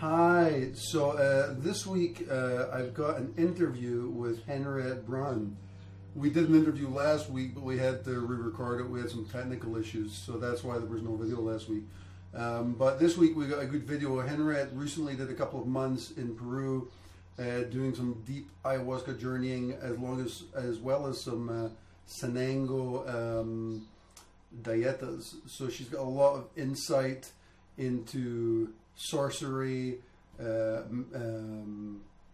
Hi. So this week I've got an interview with Henriette Brun. We did an interview last week, but we had to re-record it. We had some technical issues, so that's why there was no video last week. But this week we got a good video. Henriette recently did a couple of months in Peru, doing some deep ayahuasca journeying, as well as some Sanango dietas. So she's got a lot of insight into sorcery,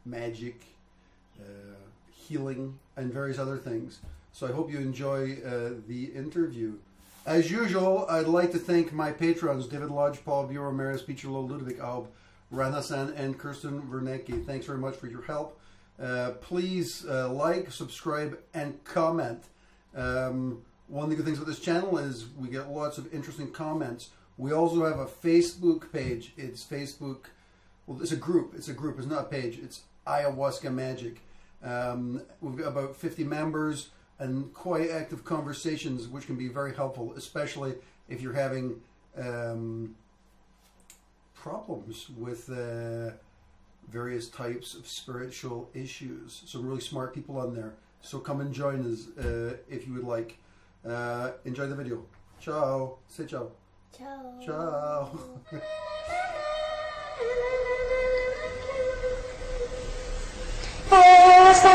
magic, healing, and various other things. So I hope you enjoy the interview. As usual, I'd like to thank my patrons, David Lodge, Paul Bureau, Maris Picholo, Ludwig Alb, Ranasan, and Kirsten Vernecke. Thanks very much for your help. Please like, subscribe, and comment. One of the good things about this channel is we get lots of interesting comments. We also have a Facebook page. It's Facebook. Well, it's a group. It's not a page. It's Ayahuasca Magic. We've got about 50 members and quite active conversations, which can be very helpful, especially if you're having problems with various types of spiritual issues. Some really smart people on there. So come and join us if you would like. Enjoy the video. Ciao. Say ciao. Ciao. Ciao. Ayahuasca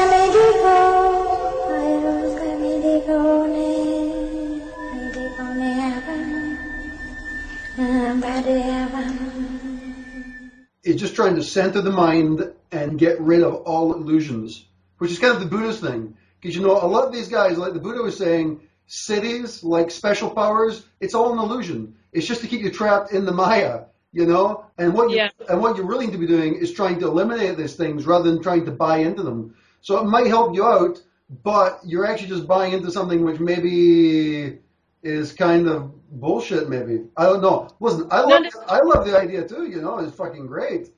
It's just trying to center the mind and get rid of all illusions, which is kind of the Buddhist thing. Because, you know, a lot of these guys, like the Buddha was saying, cities, like special powers, it's all an illusion. It's just to keep you trapped in the Maya, you know? And what you really need to be doing is trying to eliminate these things rather than trying to buy into them. So it might help you out, but you're actually just buying into something which maybe is kind of bullshit, maybe. I don't know. Listen, I love the idea too, you know? It's fucking great.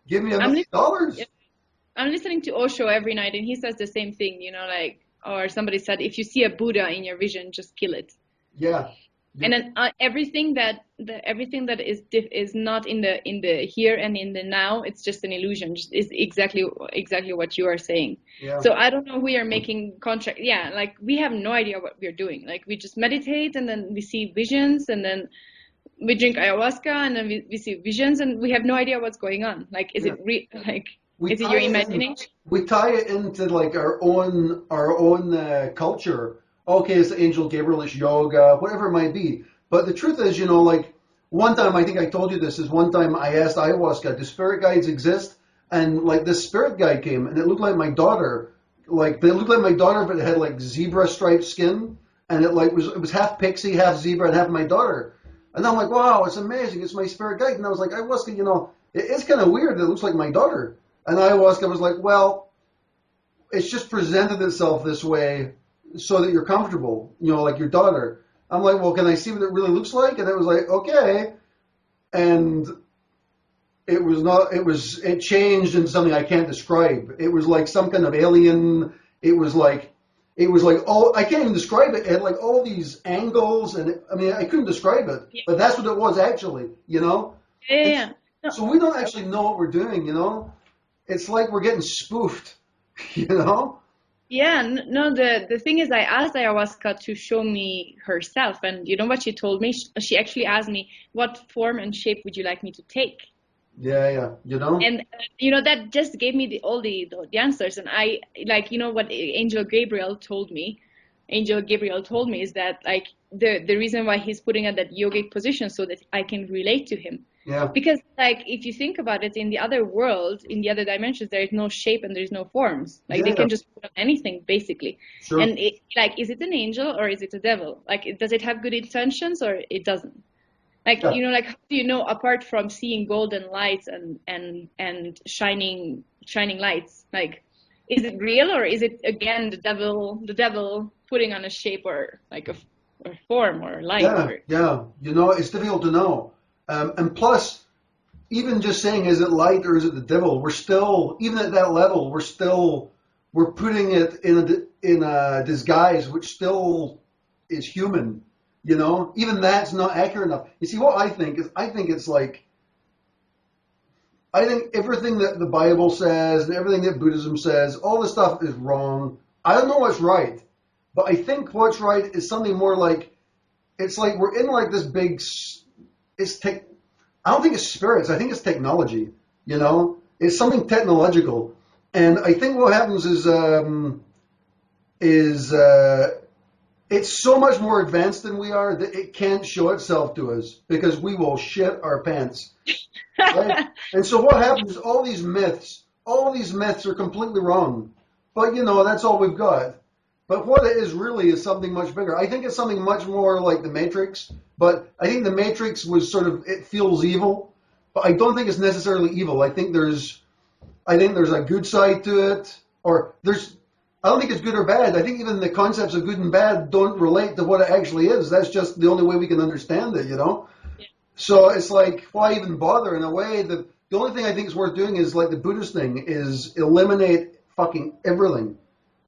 Give me $1 million. I'm listening to Osho every night, and he says the same thing, you know, like, or somebody said, if you see a Buddha in your vision, just kill it. Yeah. And then everything that is not in the here and in the now, it's just an illusion. It's exactly what you are saying. Yeah. So I don't know. We are making contract. Yeah, like we have no idea what we are doing. Like we just meditate, and then we see visions, and then we drink ayahuasca, and then we see visions, and we have no idea what's going on. Like, is it is it your imagination? We tie it into like our own culture. Okay, it's the Angel Gabriel, it's yoga, whatever it might be. But the truth is, you know, like one time, I think I told you this, is one time I asked ayahuasca, do spirit guides exist? And like this spirit guide came, and it looked like my daughter. But it had like zebra striped skin, and it was half pixie, half zebra, and half my daughter. And I'm like, wow, it's amazing, it's my spirit guide. And I was like, ayahuasca, you know, it's kind of weird. It looks like my daughter. And ayahuasca was like, well, it's just presented itself this way so that you're comfortable, you know, like your daughter. I'm like, well, can I see what it really looks like? And it was like, okay. And it changed into something I can't describe. It was like some kind of alien. It was like, I can't even describe it. It had like all these angles, and I couldn't describe it, but that's what it was actually, you know? Yeah. No. So we don't actually know what we're doing, you know? It's like we're getting spoofed, you know? Yeah, no, the thing is I asked ayahuasca to show me herself, and you know what she told me? She actually asked me, what form and shape would you like me to take? Yeah, you know? And, you know, that just gave me all the answers, and I, like, you know, what Angel Gabriel told me is that, like, the reason why he's putting at that yogic position so that I can relate to him. Yeah. Because, like, if you think about it, in the other world, in the other dimensions, there is no shape and there is no forms. Like, they can just put on anything, basically. Sure. And, is it an angel or is it a devil? Like, does it have good intentions or it doesn't? Like, you know, like, how do you know, apart from seeing golden lights and shining lights? Like, is it real or is it, again, the devil putting on a shape or, like, a form or light? Yeah. You know, it's difficult to know. And plus, even just saying, is it light or is it the devil? We're still, even at that level, we're putting it in a disguise which still is human. You know, even that's not accurate enough. You see, what I think is, it's like, I think everything that the Bible says and everything that Buddhism says, all this stuff is wrong. I don't know what's right, but I think what's right is something more like, it's like we're in like this big, I don't think it's spirits. I think it's technology. You know, it's something technological, and I think what happens is it's so much more advanced than we are that it can't show itself to us because we will shit our pants. Right? And so what happens is all these myths are completely wrong. But you know, that's all we've got. But what it is really is something much bigger. I think it's something much more like the Matrix, but I think the Matrix was sort of, it feels evil, but I don't think it's necessarily evil. I think there's a good side to it, I don't think it's good or bad. I think even the concepts of good and bad don't relate to what it actually is. That's just the only way we can understand it, you know? Yeah. So it's like, why even bother in a way? The only thing I think is worth doing is like the Buddhist thing, is eliminate fucking everything.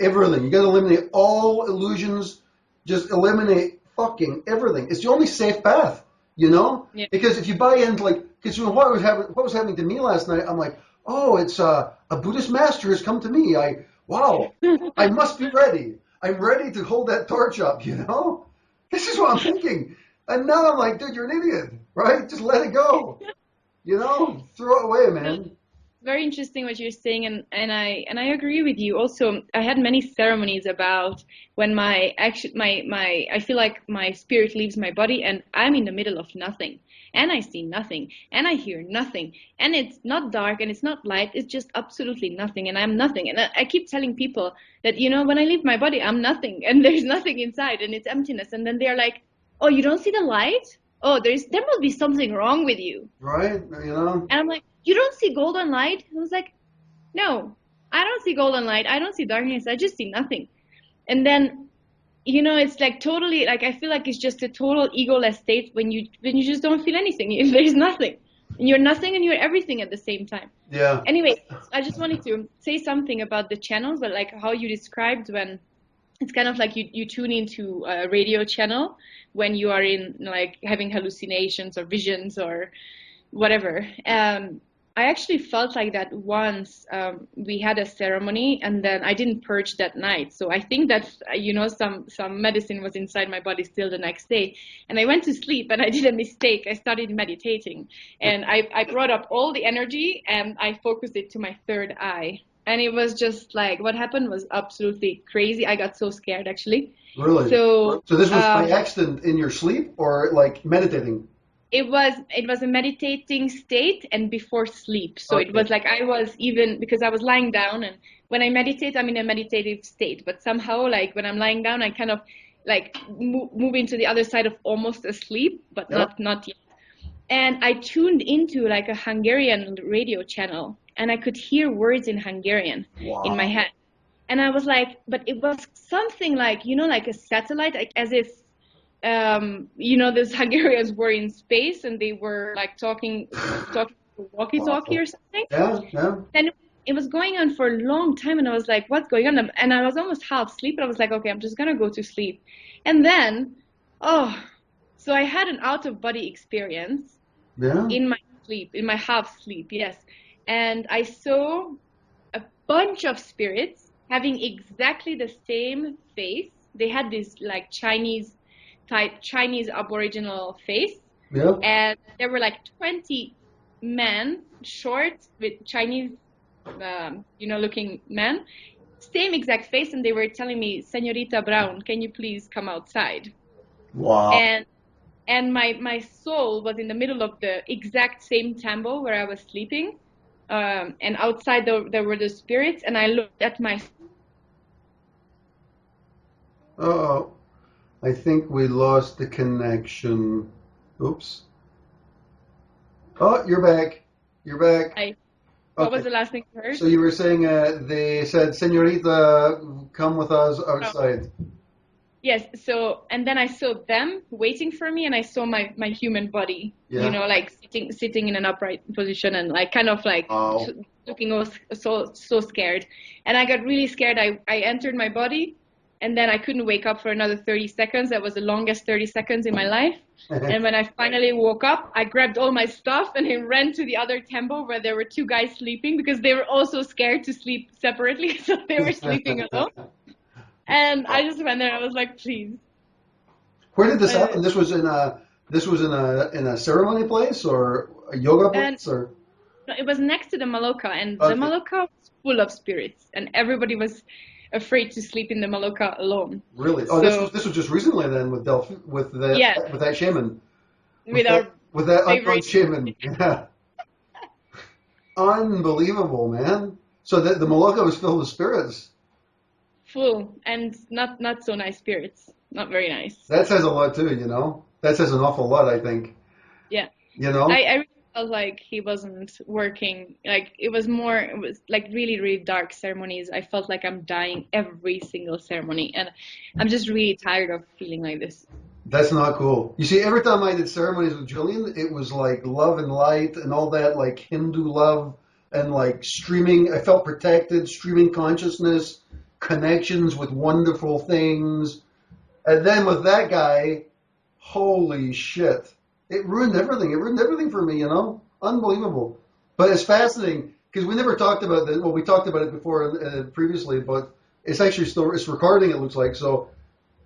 Everything. You got to eliminate all illusions. Just eliminate fucking everything. It's the only safe path, you know? Yeah. Because if you buy into because what was happening to me last night, I'm like, oh, it's a Buddhist master has come to me. Wow, I must be ready. I'm ready to hold that torch up, you know? This is what I'm thinking. And now I'm like, dude, you're an idiot, right? Just let it go. You know? Throw it away, man. Very interesting what you're saying, and I agree with you. Also, I had many ceremonies about when I feel like my spirit leaves my body and I'm in the middle of nothing, and I see nothing, and I hear nothing, and it's not dark and it's not light, it's just absolutely nothing, and I'm nothing. And I keep telling people that, you know, when I leave my body, I'm nothing, and there's nothing inside, and it's emptiness. And then they're like, oh, you don't see the light? Oh, there must be something wrong with you. Right, you know. And I'm like, you don't see golden light? I was like, no, I don't see golden light. I don't see darkness. I just see nothing. And then, you know, it's like totally, like, I feel like it's just a total egoless state when you just don't feel anything. There's nothing. And you're nothing and you're everything at the same time. Yeah. Anyway, I just wanted to say something about the channels, but like how you described when it's kind of like you tune into a radio channel when you are in like having hallucinations or visions or whatever. I actually felt like that once. We had a ceremony and then I didn't purge that night. So I think that, you know, some medicine was inside my body still the next day. And I went to sleep and I did a mistake. I started meditating and I brought up all the energy and I focused it to my third eye. And it was just like, what happened was absolutely crazy. I got so scared, actually. Really? So this was by accident in your sleep or like meditating? It was a meditating state and before sleep. So okay. It was like I was even, because I was lying down, and when I meditate, I'm in a meditative state. But somehow, like when I'm lying down, I kind of like move into the other side of almost asleep, but not yet. And I tuned into like a Hungarian radio channel, and I could hear words in Hungarian in my head. And I was like, but it was something like, you know, like a satellite, like as if, you know, those Hungarians were in space and they were like talking walkie-talkie or something. Yeah. And it was going on for a long time, and I was like, what's going on? And I was almost half asleep, and I was like, okay, I'm just gonna go to sleep. And then, so I had an out-of-body experience in my sleep, in my half sleep, yes. And I saw a bunch of spirits having exactly the same face. They had this like Chinese Aboriginal face. Yeah. And there were like 20 men, short, with Chinese, looking men, same exact face. And they were telling me, Señorita Brown, can you please come outside? Wow. And my soul was in the middle of the exact same temple where I was sleeping. And outside there were the spirits, and I looked at my... Uh-oh. I think we lost the connection. Oops. Oh, you're back. What was the last thing you heard? So you were saying they said, Señorita, come with us outside. Yes, so, and then I saw them waiting for me, and I saw my human body, you know, like sitting in an upright position and like kind of like looking so scared. And I got really scared. I entered my body, and then I couldn't wake up for another 30 seconds. That was the longest 30 seconds in my life. And when I finally woke up, I grabbed all my stuff and I ran to the other temple where there were two guys sleeping because they were also scared to sleep separately, so they were sleeping alone. And I just went there and I was like, please. Where did this happen? This was in a ceremony place or a yoga place or? No, it was next to the Maloka, and the Maloka was full of spirits, and everybody was afraid to sleep in the Maloka alone. Really? Oh, so, this was just recently then with that shaman. With that unknown shaman. Yeah. Unbelievable, man. So the Maloka was filled with spirits. Full, and not so nice spirits. Not very nice. That says a lot too, you know. That says an awful lot, I think. Yeah. You know. I really felt like he wasn't working. Like it was like really, really dark ceremonies. I felt like I'm dying every single ceremony, and I'm just really tired of feeling like this. That's not cool. You see, every time I did ceremonies with Julian, it was like love and light and all that, like Hindu love and like streaming. I felt protected, streaming consciousness, connections with wonderful things. And then with that guy, holy shit. It ruined everything. It ruined everything for me, you know? Unbelievable. But it's fascinating because we never talked about this. Well, we talked about it before previously, but it's actually it's recording, it looks like. So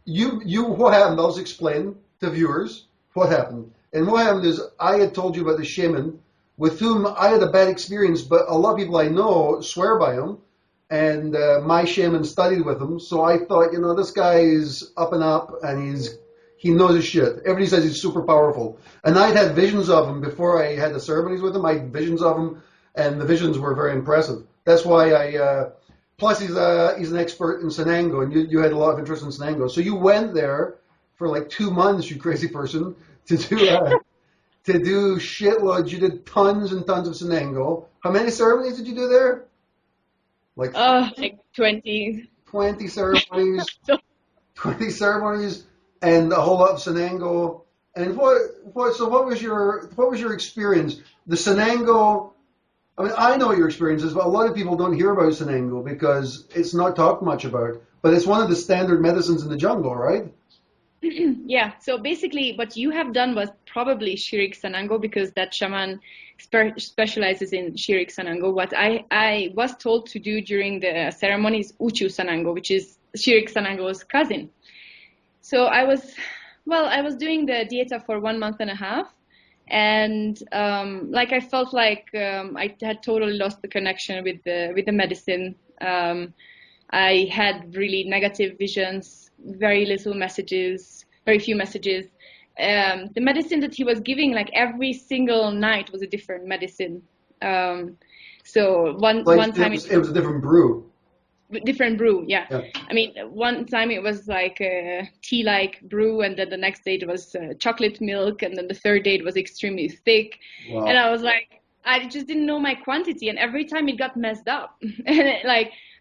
what happened? I'll just explain to viewers what happened. And what happened is I had told you about the shaman with whom I had a bad experience, but a lot of people I know swear by him. And my shaman studied with him, so I thought, you know, this guy is up and up, and he knows his shit. Everybody says he's super powerful. And I'd had visions of him before I had the ceremonies with him. I had visions of him, and the visions were very impressive. That's why plus he's an expert in Sanango, and you had a lot of interest in Sanango. So you went there for like 2 months, you crazy person, to do shitloads. You did tons and tons of Sanango. How many ceremonies did you do there? Like 20. 20 ceremonies. 20 ceremonies and a whole lot of Sanango. And what was your experience? The Sanango, I mean, I know what your experience is, but a lot of people don't hear about Sanango because it's not talked much about. But it's one of the standard medicines in the jungle, right? Yeah, so basically what you have done was probably Shirik Sanango because that shaman specializes in Shirik Sanango. What I was told to do during the ceremony is Uchu Sanango, which is Shirik Sanango's cousin. So I was doing the dieta for 1.5 months, and I felt like I had totally lost the connection with the medicine. I had really negative visions, very few messages. The medicine that he was giving, like every single night, was a different medicine. So one time it was a different brew. Different brew, yeah. I mean, one time it was like a tea-like brew, and then the next day it was chocolate milk, and then the third day it was extremely thick. Wow. And I was like, I just didn't know my quantity, and every time it got messed up. And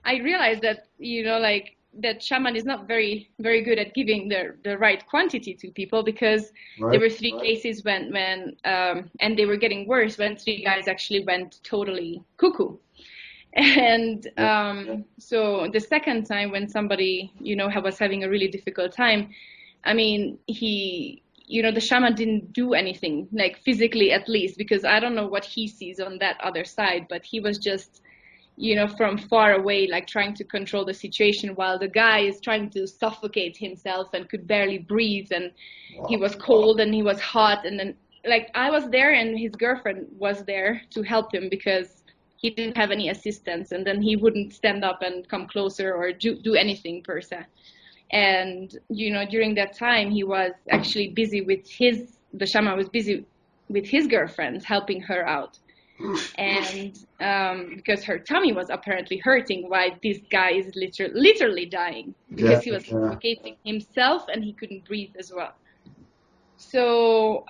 I realized that, you know, like that shaman is not very, very good at giving the right quantity to people because there were 3 cases when and they were getting worse when 3 guys actually went totally cuckoo. And so the second time when somebody, you know, was having a really difficult time, I mean, the shaman didn't do anything, like physically at least, because I don't know what he sees on that other side, but he was just, you know, from far away, like trying to control the situation while the guy is trying to suffocate himself and could barely breathe. And he was cold and he was hot. And then like I was there and his girlfriend was there to help him because he didn't have any assistance, and then he wouldn't stand up and come closer or do anything per se. And, you know, during that time, he was actually busy with the shaman was busy with his girlfriend, helping her out. And because her tummy was apparently hurting while this guy is literally dying because he was suffocating himself and he couldn't breathe as well. So,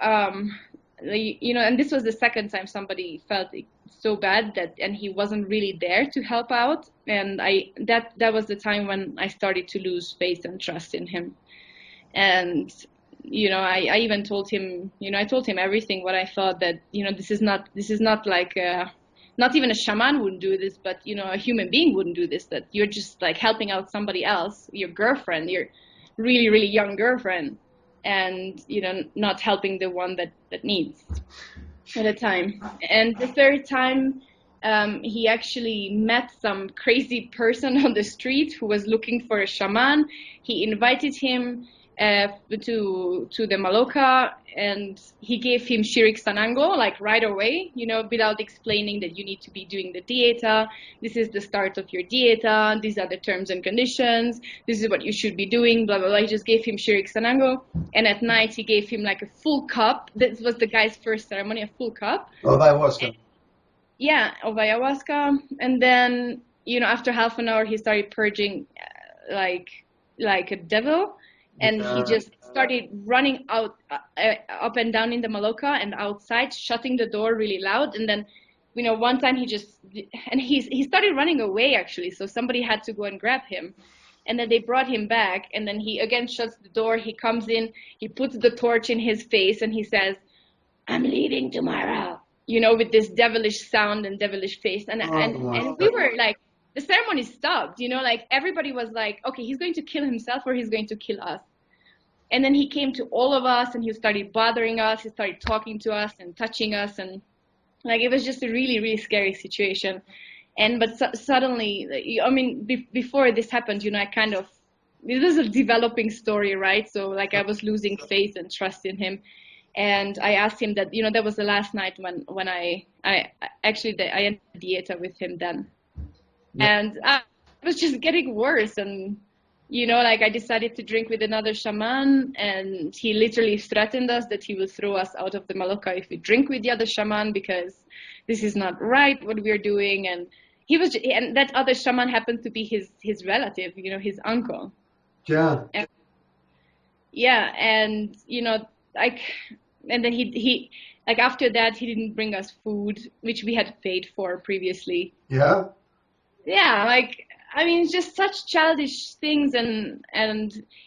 you know, and this was the second time somebody felt so bad and he wasn't really there to help out. And that was the time when I started to lose faith and trust in him. And, you know, I even told him, you know, I told him everything what I thought that, you know, this is not like not even a shaman wouldn't do this, but a human being wouldn't do this, that you're just like helping out somebody else, your girlfriend, your really, really young girlfriend, and not helping the one that needs at a time. And the third time, he actually met some crazy person on the street who was looking for a shaman. He invited him to the Maloka, and he gave him Uchu Sanango like right away, without explaining that you need to be doing the dieta. This is the start of your dieta. These are the terms and conditions. This is what you should be doing. Blah blah blah. He just gave him Uchu Sanango, and at night he gave him like a full cup. This was the guy's first ceremony, a full cup. Of ayahuasca. Yeah, of ayahuasca, and then after half an hour he started purging like a devil. And he just started running out, up and down in the Maloka and outside, shutting the door really loud. And then, one time he started running away actually. So somebody had to go and grab him. And then they brought him back. And then he again shuts the door. He comes in, he puts the torch in his face and he says, "I'm leaving tomorrow," with this devilish sound and devilish face. And we were like, the ceremony stopped, like everybody was like, okay, he's going to kill himself or he's going to kill us. And then he came to all of us and he started bothering us. He started talking to us and touching us. And like, it was just a really, really scary situation. But suddenly, before this happened, it was a developing story, right? So like I was losing faith and trust in him. And I asked him that, that was the last night when I ended dieta with him then. Yeah. And it was just getting worse. And, I decided to drink with another shaman, and he literally threatened us that he will throw us out of the Maloka if we drink with the other shaman, because this is not right what we're doing. And and that other shaman happened to be his relative, his uncle. Yeah. And, yeah. And, and then he after that, he didn't bring us food, which we had paid for previously. Yeah. Yeah, just such childish things, and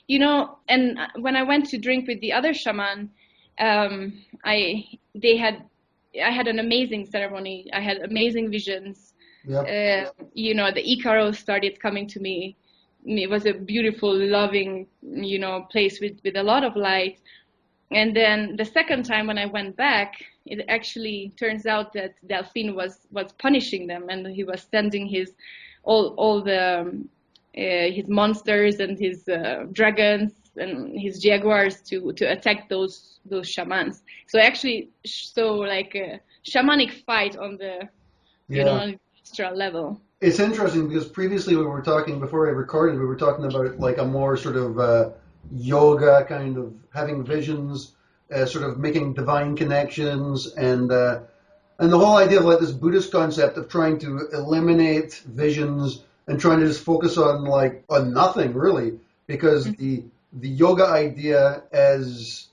when I went to drink with the other shaman, I had an amazing ceremony. I had amazing visions. Yep. The Ikaros started coming to me. It was a beautiful, loving, place with a lot of light. And then the second time when I went back, it actually turns out that Delphine was punishing them, and he was sending his monsters and his dragons and his jaguars to attack those shamans. So actually, like a shamanic fight on the astral level. It's interesting because previously before I recorded, we were talking about like a more sort of yoga kind of having visions, sort of making divine connections, and the whole idea of like this Buddhist concept of trying to eliminate visions and trying to just focus on nothing really, because the yoga idea as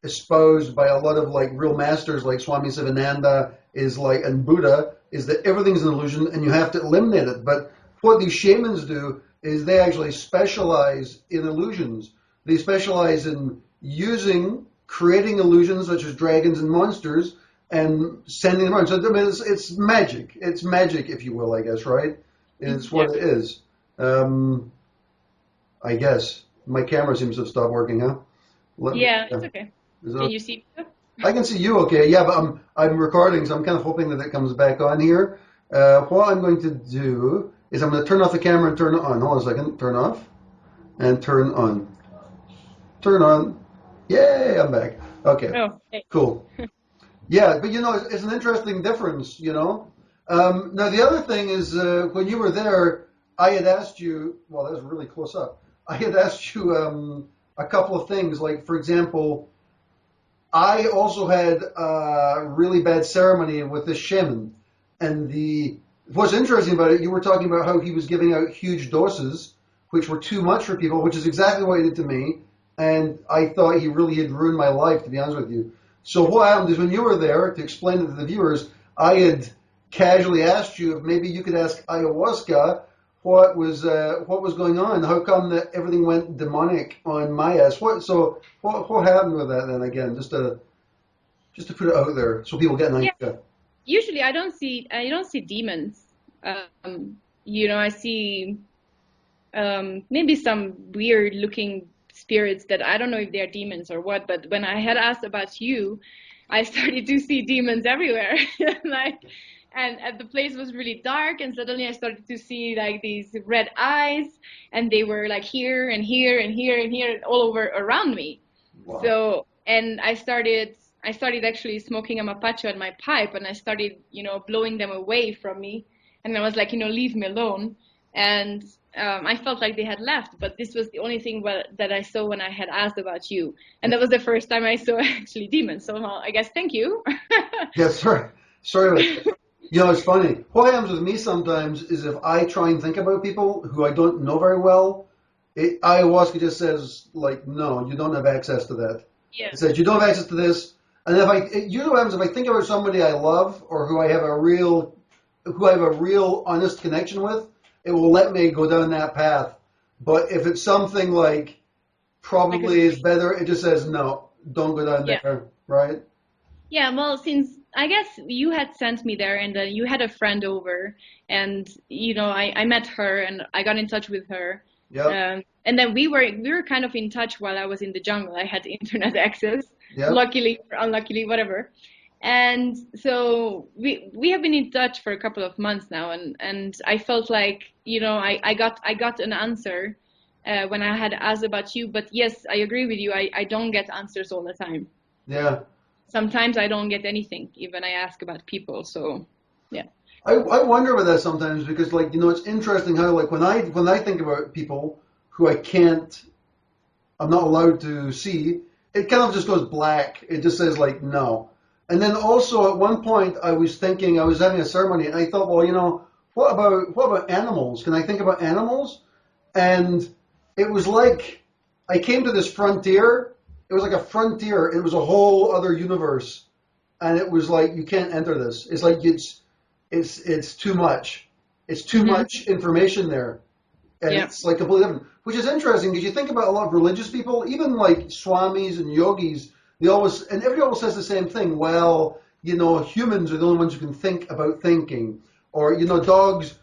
espoused by a lot of like real masters like Swami Sivananda and Buddha is that everything's an illusion and you have to eliminate it. But what these shamans do is they actually specialize in illusions. They specialize in creating illusions such as dragons and monsters and sending them around. So it's magic. It's magic, if you will, I guess, right? It's what it is. I guess. My camera seems to have stopped working, huh? It's okay. Can you see me? I can see you okay, yeah, but I'm recording, so I'm kind of hoping that it comes back on here. What I'm going to do is I'm going to turn off the camera and turn it on. Hold on a second. Turn off and turn on. Turn on. Yay, I'm back. Okay. Oh, hey. Cool. Yeah, but it's an interesting difference, Now, the other thing is when you were there, I had asked you, well, that was really close up. I had asked you a couple of things. Like, for example, I also had a really bad ceremony with this shaman. And what's interesting about it, you were talking about how he was giving out huge doses, which were too much for people, which is exactly what he did to me. And I thought he really had ruined my life, to be honest with you. So what happened is when you were there, to explain it to the viewers, I had casually asked you if maybe you could ask ayahuasca what was going on. How come that everything went demonic on my ass? What happened with that then? Again, just to put it out there so people get an idea. usually I don't see demons. I see maybe some weird looking spirits that I don't know if they're demons or what, but when I had asked about you, I started to see demons everywhere. Like, and the place was really dark, and suddenly I started to see like these red eyes, and they were like here and here and here and here all over around me. Wow. So, and I started actually smoking a mapacho in my pipe, and I started, blowing them away from me. And I was like, leave me alone. And I felt like they had left, but this was the only thing that I saw when I had asked about you. And that was the first time I saw actually demons. So I guess thank you. Yeah, sorry. Sorry. It's funny. What happens with me sometimes is if I try and think about people who I don't know very well, ayahuasca just says, like, no, you don't have access to that. Yeah. It says, you don't have access to this. And what happens if I think about somebody I love or who I have a real honest connection with, it will let me go down that path. But if it's something like probably is better, it just says, no, don't go down there, right? Yeah, well, since I guess you had sent me there and then you had a friend over and, I met her and I got in touch with her. Yeah. And then we were kind of in touch while I was in the jungle. I had internet access, Yep. luckily or unluckily, whatever. And so we have been in touch for a couple of months now, and I felt like, I got an answer when I had asked about you. But yes, I agree with you. I don't get answers all the time. Yeah. Sometimes I don't get anything, even I ask about people. So, yeah. I wonder about that sometimes because, like, it's interesting how, like, when I think about people who I'm not allowed to see, it kind of just goes black. It just says, like, no. And then also at one point I was thinking, I was having a ceremony and I thought, well, what about animals? Can I think about animals? And it was like I came to this frontier. It was like a frontier. It was a whole other universe. And it was like, you can't enter this. It's like it's too much. It's too much information there. And it's like completely different. Which is interesting because you think about a lot of religious people, even like swamis and yogis, everybody always says the same thing. Well, humans are the only ones who can think about thinking. Or, dogs,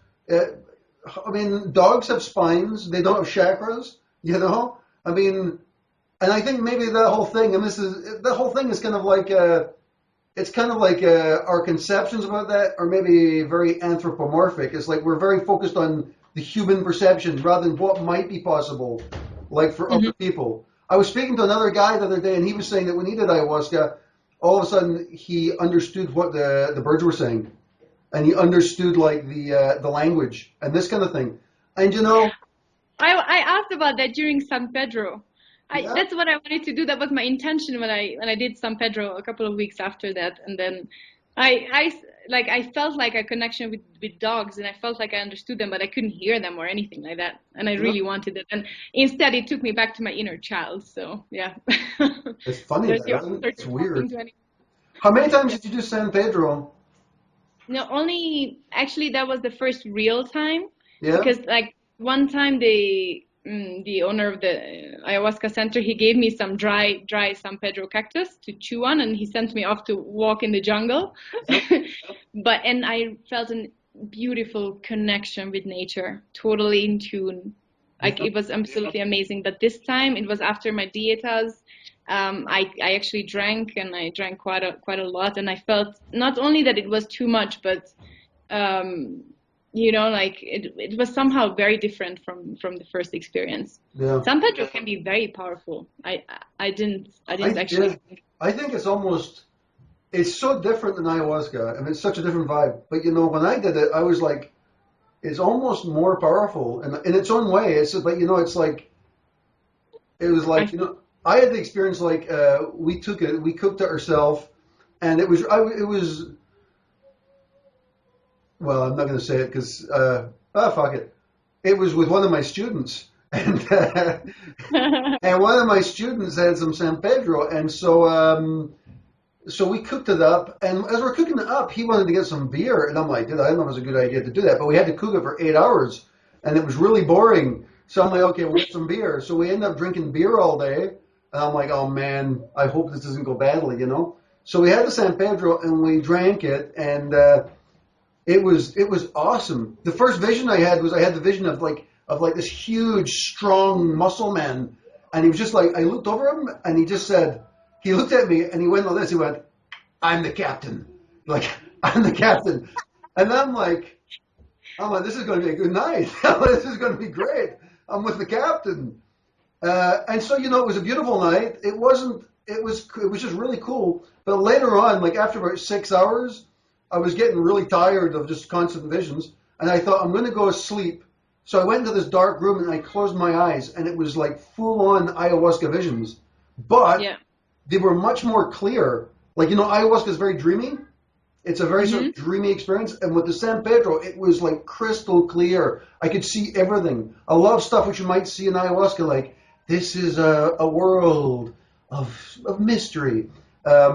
dogs have spines. They don't have chakras, and I think maybe that whole thing, and that whole thing is kind of like, our conceptions about that are maybe very anthropomorphic. It's like we're very focused on the human perception rather than what might be possible, like for other people. I was speaking to another guy the other day, and he was saying that when he did ayahuasca, all of a sudden he understood what the birds were saying, and he understood like the language and this kind of thing. And I asked about that during San Pedro. That's what I wanted to do. That was my intention when I did San Pedro a couple of weeks after that, and then I felt like a connection with dogs, and I felt like I understood them, but I couldn't hear them or anything like that. And I really wanted it. And instead, it took me back to my inner child. So, yeah. It's funny, isn't it? It's weird. How many times did you do San Pedro? No, actually, that was the first real time. Yeah. Because, like, one time the owner of the ayahuasca center, he gave me some dry San Pedro cactus to chew on, and he sent me off to walk in the jungle. And I felt a beautiful connection with nature, totally in tune. Like, it was absolutely amazing. But this time it was after my dietas. I actually drank, and I drank quite a lot, and I felt not only that it was too much, but like it was somehow very different from the first experience. Yeah. San Pedro can be very powerful. I didn't actually. I think it's so different than ayahuasca. I mean, it's such a different vibe. But when I did it, I was like, it's almost more powerful, and in its own way. It's like it's like it was like I had the experience like we cooked it ourselves, and it was. Well, I'm not going to say it because, fuck it. It was with one of my students, and and one of my students had some San Pedro, and so we cooked it up. And as we're cooking it up, he wanted to get some beer, and I'm like, dude, I don't know if it was a good idea to do that, but we had to cook it for 8 hours, and it was really boring. So I'm like, okay, we'll get some beer. So we ended up drinking beer all day, and I'm like, oh man, I hope this doesn't go badly, So we had the San Pedro and we drank it, and it was awesome. The first vision I had was I had the vision of like this huge, strong muscle man, and he was just like, I looked over him and he just said, he looked at me and he went like this. He went, "I'm the captain." Like, I'm the captain. And I'm like, this is going to be a good night. This is going to be great. I'm with the captain. And so, it was a beautiful night. It was just really cool. But later on, like after about 6 hours, I was getting really tired of just constant visions. And I thought, I'm going to go to sleep. So I went into this dark room and I closed my eyes, and it was like full on ayahuasca visions. But they were much more clear. Like, ayahuasca is very dreamy. It's a very sort of dreamy experience. And with the San Pedro, it was like crystal clear. I could see everything. A lot of stuff which you might see in ayahuasca, like, this is a world of mystery. I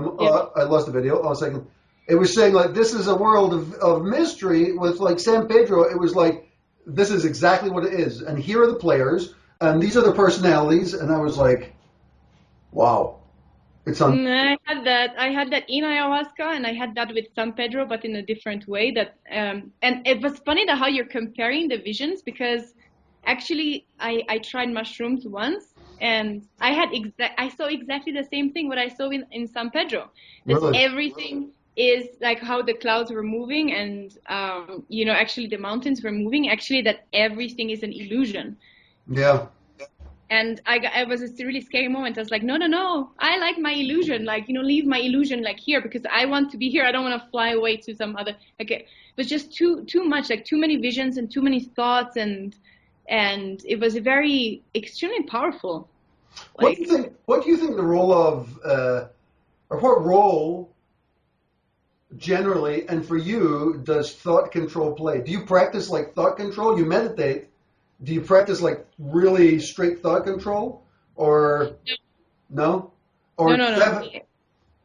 lost the video. Oh, a second. It was saying, like, this is a world of mystery. With, like, San Pedro, it was like, this is exactly what it is. And here are the players. And these are their personalities. And I was like, wow. I had that in ayahuasca, and I had that with San Pedro, but in a different way. And it was funny how you're comparing the visions, because actually I tried mushrooms once, and I saw exactly the same thing what I saw in San Pedro. That really? Everything is like how the clouds were moving, and actually the mountains were moving. Actually, that everything is an illusion. Yeah. And it was a really scary moment. I was like, no, I like my illusion. Like, leave my illusion like here, because I want to be here. I don't want to fly away to some other. Like, it was just too much, like too many visions and too many thoughts, and it was very extremely powerful. What do you think the role of, or what role generally, and for you, does thought control play? Do you practice like thought control? You meditate. Do you practice like really strict thought control, or no? Or no.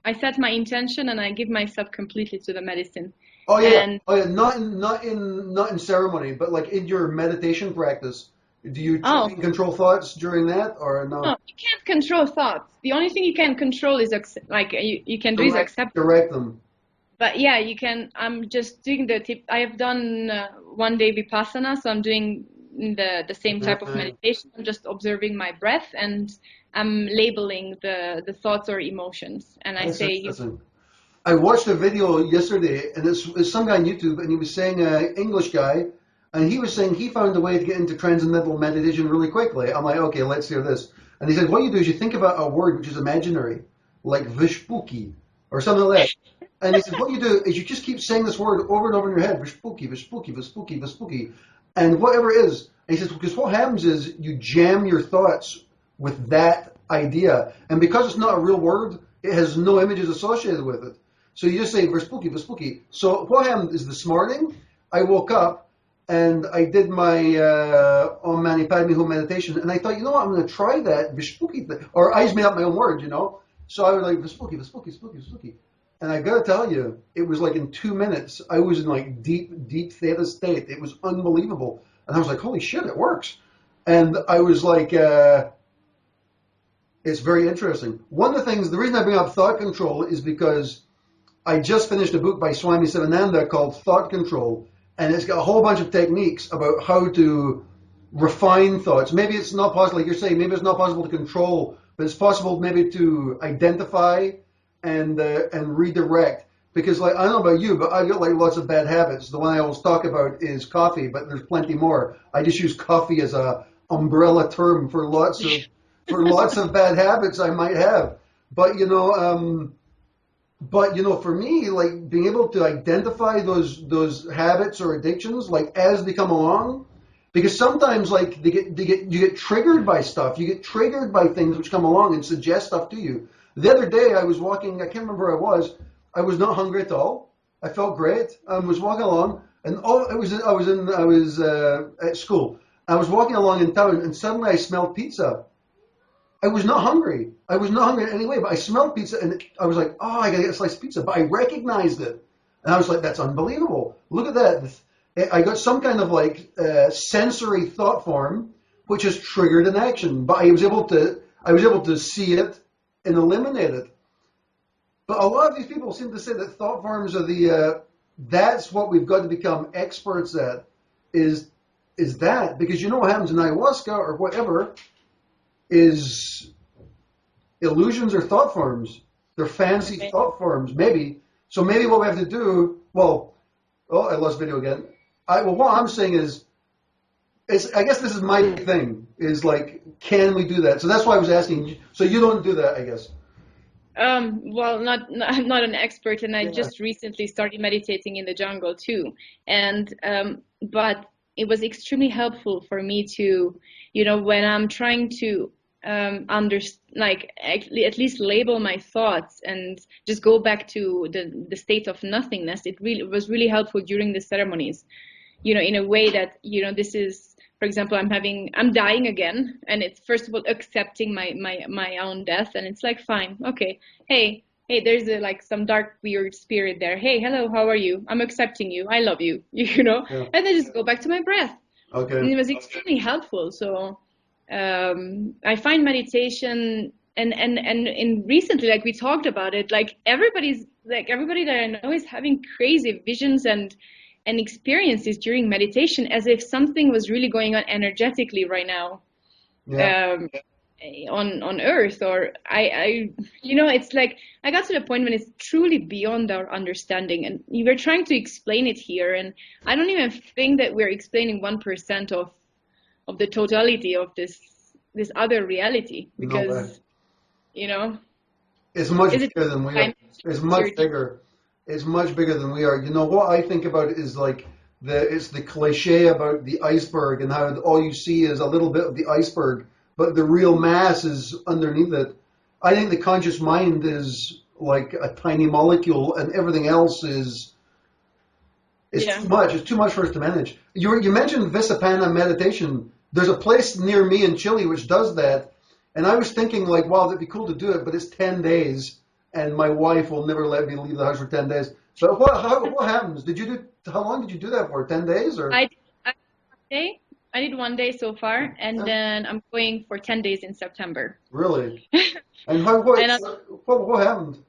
I set my intention and I give myself completely to the medicine. Oh yeah, Not in ceremony, but like in your meditation practice. Do you control thoughts during that, or no? No, you can't control thoughts. The only thing you can control is you can do is accept. Direct them. But yeah, you can. I'm just doing the tip. I have done 1 day vipassana, so I'm doing the same type of meditation. I'm just observing my breath, and I'm labeling the thoughts or emotions. And I say, I watched a video yesterday, and it's some guy on YouTube, and he was saying, English guy, and he was saying he found a way to get into transcendental meditation really quickly. I'm like, okay, let's hear this. And he said, what you do is you think about a word which is imaginary, like vishpuki, or something like that. And he said, what you do is you just keep saying this word over and over in your head, vishpuki, vishpuki, vishpuki, vishpuki. And whatever it is, and he says, because what happens is you jam your thoughts with that idea. And because it's not a real word, it has no images associated with it. So you just say, Vespooky, Vespooky. So what happened is this morning, I woke up and I did my Om Mani Padme Hum meditation. And I thought, you know what, I'm going to try that Vespooky thing. Or I just made up my own word, So I was like, Vespooky, Vespooky, Vespooky, Vespooky. And I got to tell you, it was like in 2 minutes, I was in like deep theta state. It was unbelievable. And I was like, holy shit, it works. And I was like, it's very interesting. One of the things, the reason I bring up thought control is because I just finished a book by Swami Sivananda called Thought Control. And it's got a whole bunch of techniques about how to refine thoughts. Maybe it's not possible, like you're saying, maybe it's not possible to control, but it's possible maybe to identify and redirect. Because like, I don't know about you, but I got like lots of bad habits. The one I always talk about is coffee, but there's plenty more. I just use coffee as a umbrella term for lots of bad habits I might have. But for me, like being able to identify those habits or addictions, like as they come along, because sometimes like you get triggered by stuff. You get triggered by things which come along and suggest stuff to you. The other day I was walking, I can't remember where I was. I was not hungry at all. I felt great. I was walking along, and I was at school. I was walking along in town, and suddenly I smelled pizza. I was not hungry. I was not hungry in any way, but I smelled pizza, and I was like, oh, I gotta get a slice of pizza. But I recognized it, and I was like, that's unbelievable. Look at that. I got some kind of like sensory thought form, which has triggered an action, but I was able to see it and eliminate it. But a lot of these people seem to say that thought forms are that's what we've got to become experts at, is that, because you know what happens in ayahuasca or whatever is illusions or thought forms. They're fancy thought forms, maybe. So maybe what we have to do, I lost video again. What I'm saying is I guess this is my thing, is like, can we do that? So that's why I was asking. So you don't do that, I guess. Well, I'm not an expert, and I just recently started meditating in the jungle too. And but it was extremely helpful for me to, when I'm trying to at least label my thoughts and just go back to the state of nothingness. It was really helpful during the ceremonies, in a way that, this is, for example, I'm dying again, and it's first of all accepting my own death, and it's like, fine, okay, hey, there's some dark weird spirit there. Hey, hello, how are you? I'm accepting you. I love you, and then just go back to my breath. Okay. And it was extremely helpful. So I find meditation and recently, like we talked about it, everybody that I know is having crazy visions and experiences during meditation, as if something was really going on energetically right now, on Earth. Or it's like I got to the point when it's truly beyond our understanding, and you were trying to explain it here, and I don't even think that we're explaining 1% of the totality of this other reality, because it's much bigger than we are. It's much bigger. It's much bigger than we are. What I think about is it's the cliche about the iceberg, and how all you see is a little bit of the iceberg, but the real mass is underneath it. I think the conscious mind is like a tiny molecule, and everything else is too much. It's too much for us to manage. You mentioned Visapana meditation. There's a place near me in Chile which does that, and I was thinking wow, that'd be cool to do it, but it's 10 days. And my wife will never let me leave the house for 10 days. So what happens? How long did you do that for? 10 days or? I did 1 day so far, and then I'm going for 10 days in September. Really? And what happened?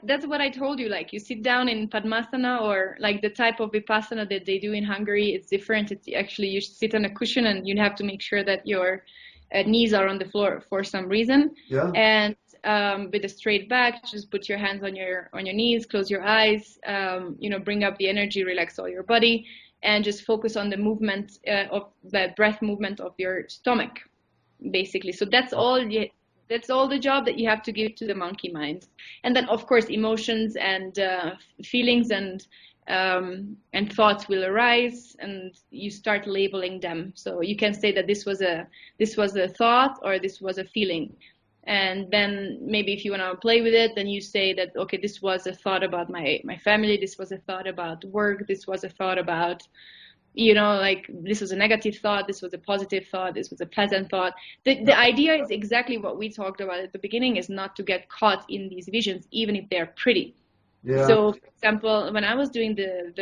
That's what I told you. You sit down in Padmasana, or the type of Vipassana that they do in Hungary. It's different. It's actually, you sit on a cushion, and you have to make sure that your knees are on the floor for some reason. Yeah. And with a straight back, just put your hands on your knees, close your eyes, bring up the energy, relax all your body, and just focus on the movement of the breath movement of your stomach, basically. So that's all the job that you have to give to the monkey mind. And then, of course, emotions and feelings and thoughts will arise, and you start labeling them. So you can say that this was a thought, or this was a feeling. And then maybe if you want to play with it, then you say that, okay, this was a thought about my family, this was a thought about work, this was a thought about, this was a negative thought, this was a positive thought, this was a pleasant thought. The idea is exactly what we talked about at the beginning, is not to get caught in these visions, even if they're pretty. Yeah. So, for example, when I was doing the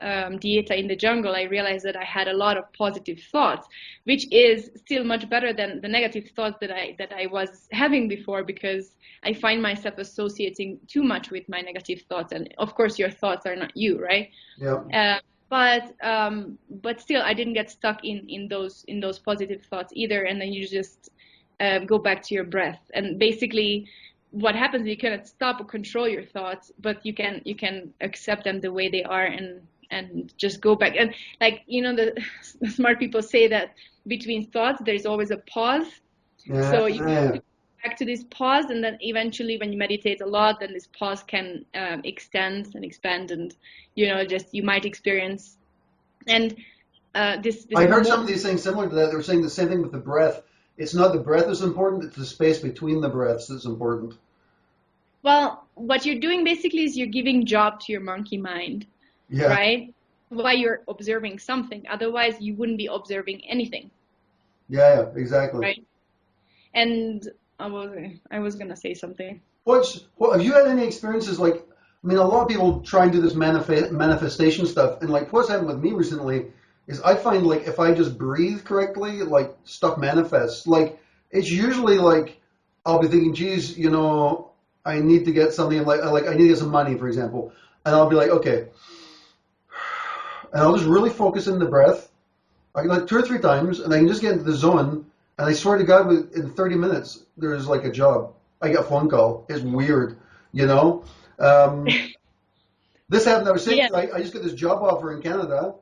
dieta in the jungle, I realized that I had a lot of positive thoughts, which is still much better than the negative thoughts that I was having before, because I find myself associating too much with my negative thoughts. And of course, your thoughts are not you, right? Yeah. But still, I didn't get stuck in those positive thoughts either. And then you just go back to your breath, and basically, what happens is you cannot stop or control your thoughts, but you can accept them the way they are, and just go back. And the smart people say that between thoughts there's always a pause. Yeah. So you go back to this pause, and then eventually, when you meditate a lot, then this pause can extend and expand, and you might experience. And this I heard some of these things similar to that. They were saying the same thing with the breath. It's not the breath that's important, it's the space between the breaths that's important. Well, what you're doing basically is you're giving job to your monkey mind, right? While you're observing something. Otherwise, you wouldn't be observing anything. Yeah, exactly. Right. And I was gonna say something. Have you had any experiences a lot of people try and do this manifestation stuff, and what's happened with me recently is I find if I just breathe correctly, stuff manifests. It's usually I'll be thinking, geez, I need to get something like I need to get some money, for example, and I'll be like, okay, and I'll just really focus in the breath. I can like 2 or 3 times, and I can just get into the zone. And I swear to God, in 30 minutes, there's like a job. I get a phone call. It's weird, you know. Um, this happened. I was saying Yeah. I just got this job offer in Canada,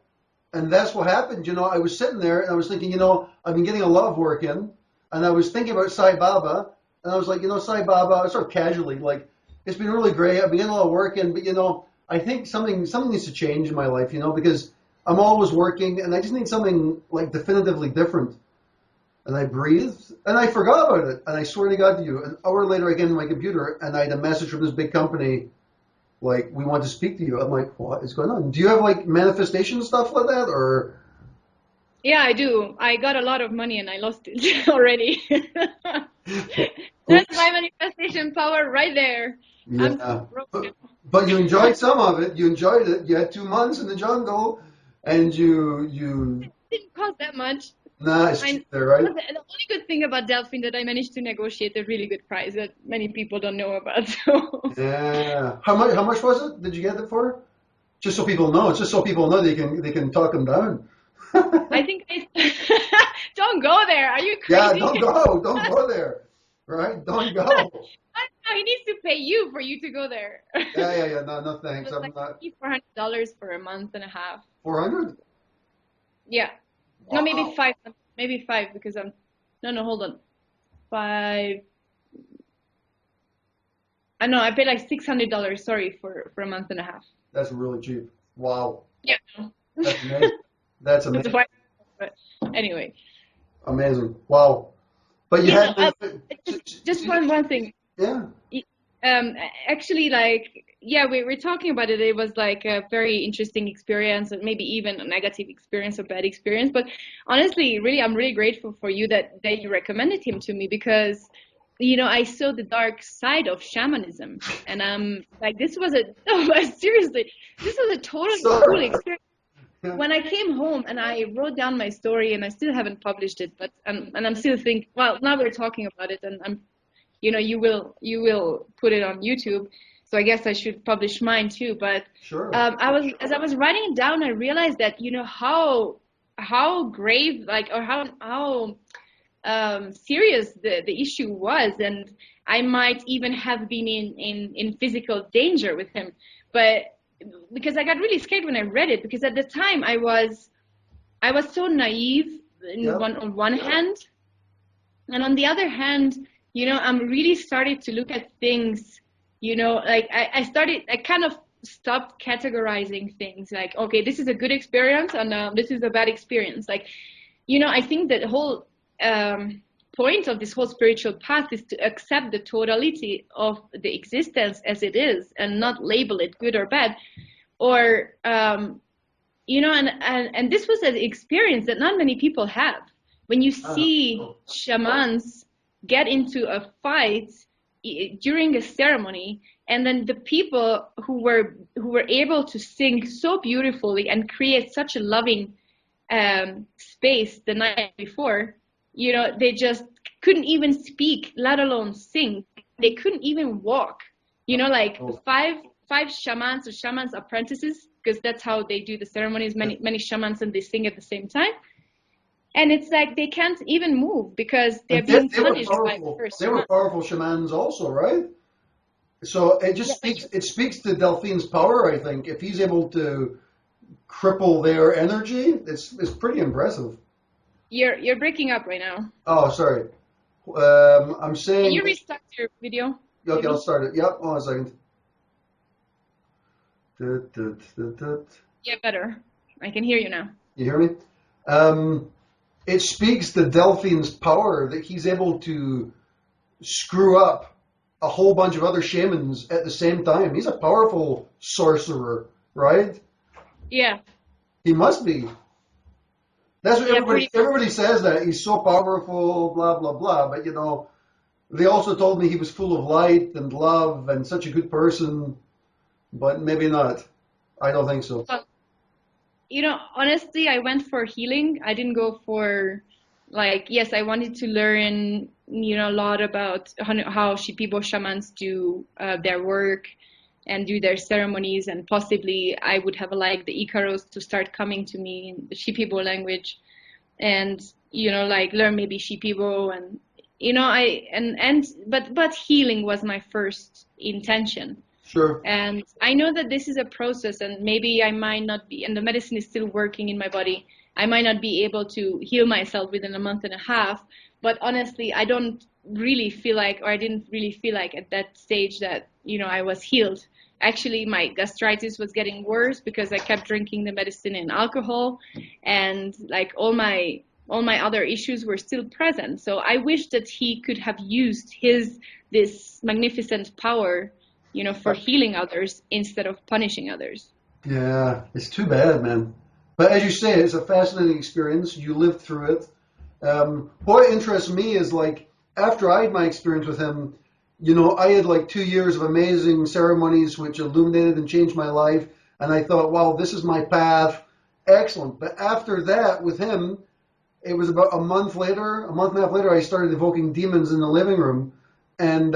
and that's what happened. You know, I was sitting there and I was thinking, I've been getting a lot of work in, and I was thinking about Sai Baba, and I was like, Sai Baba, sort of casually, like, it's been really great. I've been getting a lot of work in, but I think something needs to change in my life, because I'm always working, and I just need something like definitively different. And I breathed, and I forgot about it. And I swear to God to you, an hour later I get into my computer, and I had a message from this big company, like, we want to speak to you. I'm like, what is going on? Do you have like manifestation stuff like that, or? Yeah, I do. I got a lot of money and I lost it already. That's Oops. my manifestation power right there. I'm Yeah. so broken. But you enjoyed some of it. You enjoyed it. You had 2 months in the jungle, and you. It didn't cost that much. Nah, it's cheap there, right? The only good thing about Delphine that I managed to negotiate a really good price that many people don't know about. So Yeah. How much was it? Did you get it for? Just so people know. It's just so people know they can talk them down. I think don't go there. Are you Yeah, crazy? don't go there, right? Don't go. No, he needs to pay you for you to go there. Yeah. No, thanks. It was I'm like not. $400 for a month and a half. 400? Yeah. No, maybe Wow. five. Maybe five because I'm. No, hold on. Five. I know I paid like $600. Sorry for a month and a half. That's really cheap. Wow. Yeah. That's amazing. That's It's amazing. a but anyway. Amazing. Wow. But you You know, had. just one thing. Yeah. Actually, like, yeah, we were talking about it. It was like a very interesting experience, and maybe even a negative experience or bad experience. But honestly, really, I'm really grateful for you that you recommended him to me because, I saw the dark side of shamanism, and I'm like, this was a no, but seriously, this was a totally cool Sorry. experience. Yeah. When I came home and I wrote down my story, and I still haven't published it, but and I'm still thinking. Well, now we're talking about it, and I'm. You will put it on YouTube, so I guess I should publish mine too. But Sure. as I was writing it down, I realized that how grave or how serious the issue was, and I might even have been in physical danger with him. But because I got really scared when I read it, because at the time I was so naive Yep. on one hand, and on the other hand. I'm really started to look at things, like I kind of stopped categorizing things like, okay, this is a good experience and this is a bad experience. Like, I think that the whole point of this whole spiritual path is to accept the totality of the existence as it is and not label it good or bad. Or, and this was an experience that not many people have. When you see shamans get into a fight during a ceremony, and then the people who were able to sing so beautifully and create such a loving space the night before, they just couldn't even speak, let alone sing. They couldn't even walk. Like five shamans or shamans apprentices, because that's how they do the ceremonies. Many shamans, and they sing at the same time. And it's like they can't even move because they're being punished by the first They were shaman. powerful shamans also, right? So it just speaks to Delphine's power, I think. If he's able to cripple their energy, it's pretty impressive. You're breaking up right now. Oh, sorry. I'm saying. Can you restart your video? Okay, Maybe? I'll start it. Yep, hold on a second. Dut, dut, dut, dut. Yeah, better. I can hear you now. You hear me? It speaks to Delphine's power that he's able to screw up a whole bunch of other shamans at the same time. He's a powerful sorcerer, right? Yeah. He must be. That's what everybody says, that he's so powerful, blah, blah, blah. But, they also told me he was full of light and love and such a good person. But maybe not. I don't think so. Honestly, I went for healing. I didn't go for like, yes, I wanted to learn, a lot about how Shipibo shamans do their work and do their ceremonies, and possibly I would have liked the Icaros to start coming to me in the Shipibo language, and like learn maybe Shipibo, and but healing was my first intention. Sure. And I know that this is a process, and maybe I might not be, and the medicine is still working in my body. I might not be able to heal myself within a month and a half, but honestly, I don't really feel like, or I didn't really feel like at that stage that, I was healed. Actually, my gastritis was getting worse because I kept drinking the medicine and alcohol, and like all my other issues were still present. So I wish that he could have used this magnificent power, for healing others instead of punishing others. Yeah, it's too bad, man. But as you say, it's a fascinating experience. You lived through it. What interests me is like after I had my experience with him, I had like 2 years of amazing ceremonies which illuminated and changed my life. And I thought, wow, this is my path. Excellent. But after that, with him, it was about a month and a half later, I started evoking demons in the living room. And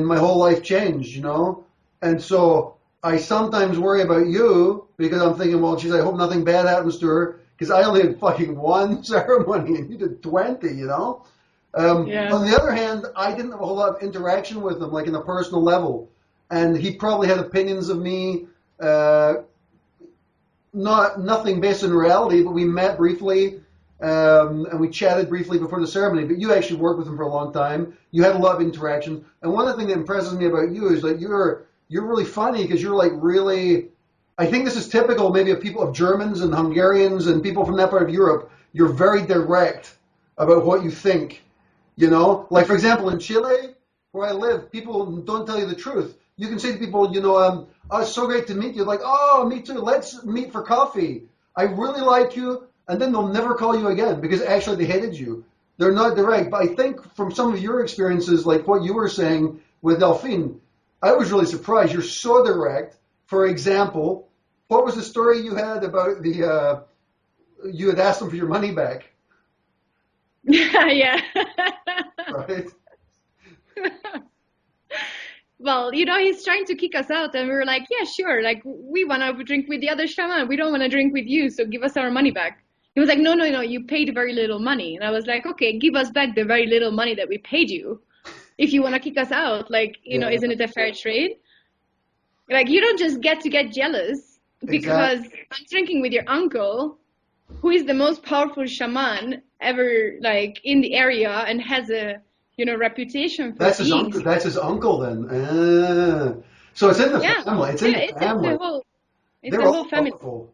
my whole life changed, And so I sometimes worry about you because I'm thinking, well, geez, I hope nothing bad happens to her because I only had fucking one ceremony and you did 20, Yeah. On the other hand, I didn't have a whole lot of interaction with him, like in a personal level. And he probably had opinions of me, nothing based in reality, but we met briefly. And we chatted briefly before the ceremony, but you actually worked with him for a long time. You had a lot of interaction. And one of the things that impresses me about you is that you're really funny because you're like really, I think this is typical maybe of people, of Germans and Hungarians and people from that part of Europe. You're very direct about what you think, Like, for example, in Chile, where I live, people don't tell you the truth. You can say to people, oh, it's so great to meet you. Like, oh, me too. Let's meet for coffee. I really like you. And then they'll never call you again because actually they hated you. They're not direct. But I think from some of your experiences, like what you were saying with Delphine, I was really surprised. You're so direct. For example, what was the story you had about you had asked them for your money back? Yeah. Right? Well, he's trying to kick us out, and we were like, yeah, sure. Like, we want to drink with the other shaman. We don't want to drink with you, so give us our money back. He was like, no, you paid very little money. And I was like, okay, give us back the very little money that we paid you if you want to kick us out. Like, isn't it a fair trade? Like, you don't just get jealous because I'm drinking with your uncle, who is the most powerful shaman ever, like, in the area and has a, reputation for That's his uncle. That's his uncle then. So it's in the family. It's in the family. It's the whole family. Powerful.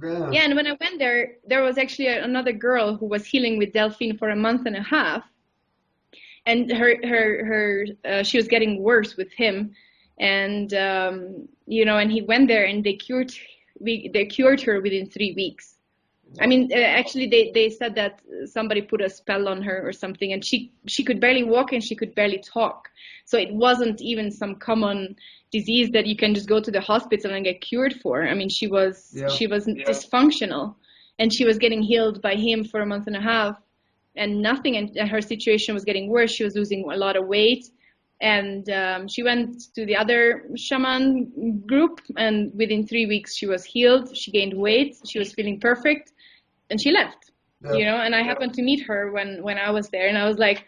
Yeah, and when I went there was actually another girl who was healing with Delphine for a month and a half, and she was getting worse with him, and and he went there and they cured her within 3 weeks. I mean, actually, they said that somebody put a spell on her or something, and she could barely walk and she could barely talk. So it wasn't even some common disease that you can just go to the hospital and get cured for. I mean, she was dysfunctional, and she was getting healed by him for a month and a half, and nothing. And her situation was getting worse. She was losing a lot of weight, and she went to the other shaman group, and within 3 weeks she was healed. She gained weight. She was feeling perfect. And she left, and I happened to meet her when I was there, and I was like,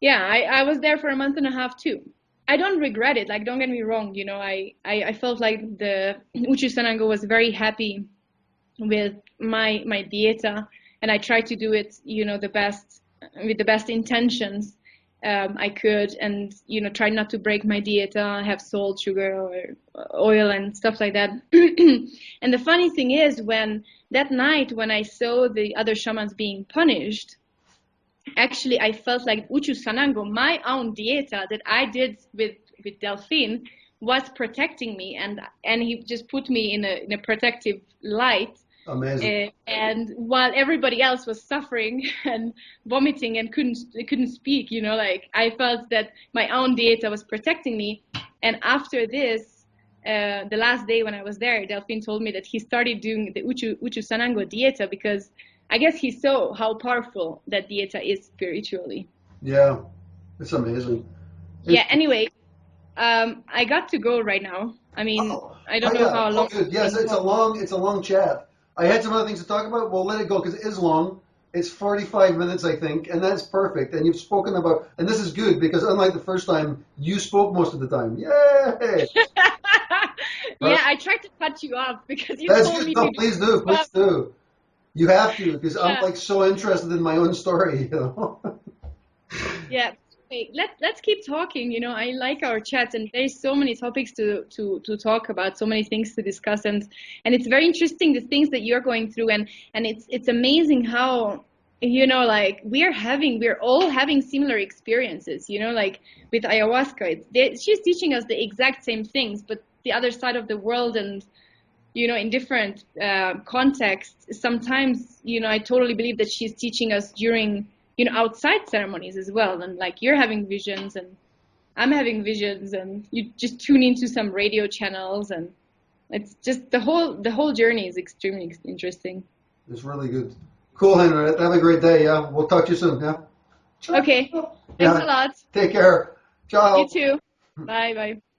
yeah, I was there for a month and a half too. I don't regret it. Like, don't get me wrong. I felt like the Uchu Sanango was very happy with my dieta, and I tried to do it, the best, with the best intentions I could, and, try not to break my dieta, have salt, sugar, or oil and stuff like that. And the funny thing is, that night when I saw the other shamans being punished, actually I felt like Uchu Sanango, my own dieta that I did with Delphine, was protecting me, and he just put me in a protective light. Amazing. And while everybody else was suffering and vomiting and couldn't speak, like, I felt that my own dieta was protecting me. And after this, the last day when I was there, Delphine told me that he started doing the Uchu Sanango dieta because I guess he saw how powerful that dieta is spiritually. Yeah, it's amazing. Yeah. Anyway, I got to go right now. I mean, Oh, I don't know yeah. how Oh, long good. we've Yes, been it's a talking. long chat. I had some other things to talk about. We'll let it go because it is long. It's 45 minutes, I think, and that's perfect. And you've spoken about, and this is good because unlike the first time, you spoke most of the time. Yay! Yeah, Right? I tried to cut you off because you That's told good. me No, to just please do. stop. Please do. You have to because I'm Yeah, like so interested in my own story. You know. yeah. Hey, let's keep talking. You know, I like our chats, and there's so many topics to talk about, so many things to discuss, and it's very interesting the things that you're going through, and it's amazing how you know like we're all having similar experiences. You know, like with ayahuasca, she's teaching us the exact same things, but the other side of the world, and you know, in different contexts. Sometimes, you know, I totally believe that she's teaching us during, you know, outside ceremonies as well. And like you're having visions and I'm having visions and you just tune into some radio channels and it's just the whole journey is extremely interesting. It's really good. Cool, Henriette. Have a great day. Yeah, we'll talk to you soon. Yeah. Okay. Ciao. Thanks a Yeah. lot. Take care. You Ciao. too. Bye bye.